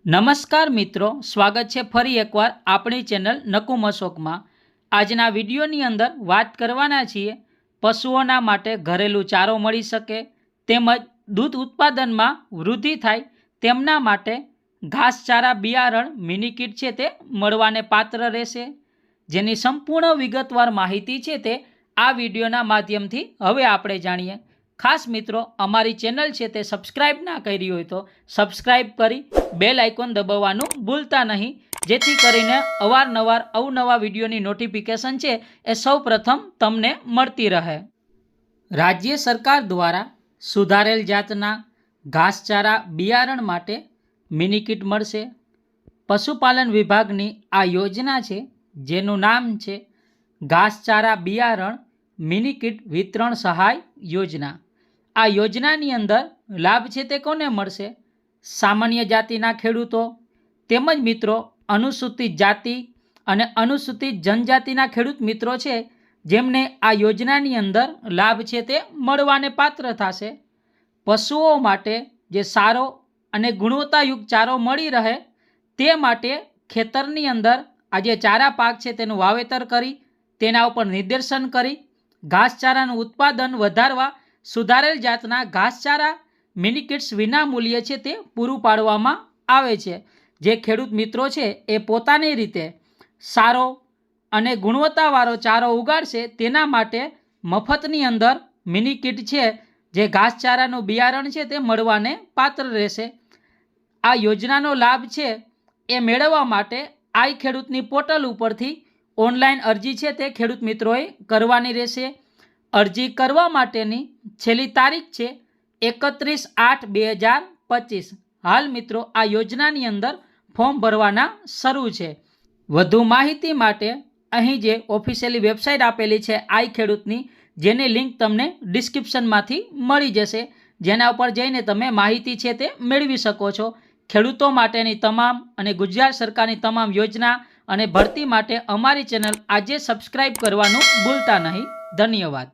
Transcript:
નમસ્કાર મિત્રો, સ્વાગત છે ફરી એકવાર આપણી ચેનલ નકુમ અશોકમાં। આજના વિડીયોની અંદર વાત કરવાના છીએ પશુઓના માટે ઘરેલું ચારો મળી શકે તેમજ દૂધ ઉત્પાદનમાં વૃદ્ધિ થાય તેમના માટે ઘાસચારા બિયારણ મિની કિટ છે તે મળવાને પાત્ર રહેશે, જેની સંપૂર્ણ વિગતવાર માહિતી છે તે આ વિડીયોના માધ્યમથી હવે આપણે જાણીએ। ખાસ મિત્રો, અમારી ચેનલ છે તે સબસ્ક્રાઇબ ના કરી હોય તો સબસ્ક્રાઇબ કરી બેલ આઇકોન દબાવવાનું ભૂલતા નહીં, જેથી કરીને અવારનવાર અવનવા વિડીયોની નોટિફિકેશન છે એ સૌપ્રથમ તમને મળતી રહે। રાજ્ય સરકાર દ્વારા સુધારેલ જાતના ઘાસચારા બિયારણ માટે મિની કિટ મળશે। પશુપાલન વિભાગની આ યોજના છે જેનું નામ છે ઘાસચારા બિયારણ મિની કિટ વિતરણ સહાય યોજના। આ યોજનાની અંદર લાભ છે તે કોને મળશે? સામાન્ય જાતિના ખેડૂતો તેમજ મિત્રો અનુસૂચિત જાતિ અને અનુસૂચિત જનજાતિના ખેડૂત મિત્રો છે જેમને આ યોજનાની અંદર લાભ છે તે મળવાને પાત્ર થશે। પશુઓ માટે જે સારો અને ગુણવત્તાયુક્ત ચારો મળી રહે તે માટે ખેતરની અંદર આ જે ચારા પાક છે તેનું વાવેતર કરી તેના ઉપર નિદર્શન કરી ઘાસચારાનું ઉત્પાદન વધારવા સુધારેલ જાતના ઘાસચારા મિની કિટ્સ વિના મૂલ્યે છે તે પૂરું પાડવામાં આવે છે। જે ખેડૂત મિત્રો છે એ પોતાની રીતે સારો અને ગુણવત્તાવાળો ચારો ઉગાડશે તેના માટે મફતની અંદર મિની કિટ છે જે ઘાસચારાનું બિયારણ છે તે મળવાને પાત્ર રહેશે। આ યોજનાનો લાભ છે એ મેળવવા માટે આઈ ખેડૂતની પોર્ટલ ઉપરથી ઓનલાઈન અરજી છે તે ખેડૂત મિત્રોએ કરવાની રહેશે। અરજી કરવા માટેની છેલ્લી તારીખ છે 31/8/2025। હાલ મિત્રો આ યોજનાની અંદર ફોર્મ ભરવાના શરૂ છે। વધુ માહિતી માટે અહીં જે ઓફિશિયલી વેબસાઇટ આપેલી છે આઈ ખેડૂતની, જેની લિંક તમને ડિસ્ક્રિપ્શનમાંથી મળી જશે, જેના ઉપર જઈને તમે માહિતી છે તે મેળવી શકો છો। ખેડૂતો માટેની તમામ અને ગુજરાત સરકારની તમામ યોજના અને ભરતી માટે અમારી ચેનલ આજે સબસ્ક્રાઇબ કરવાનું ભૂલતા નહીં। ધન્યવાદ।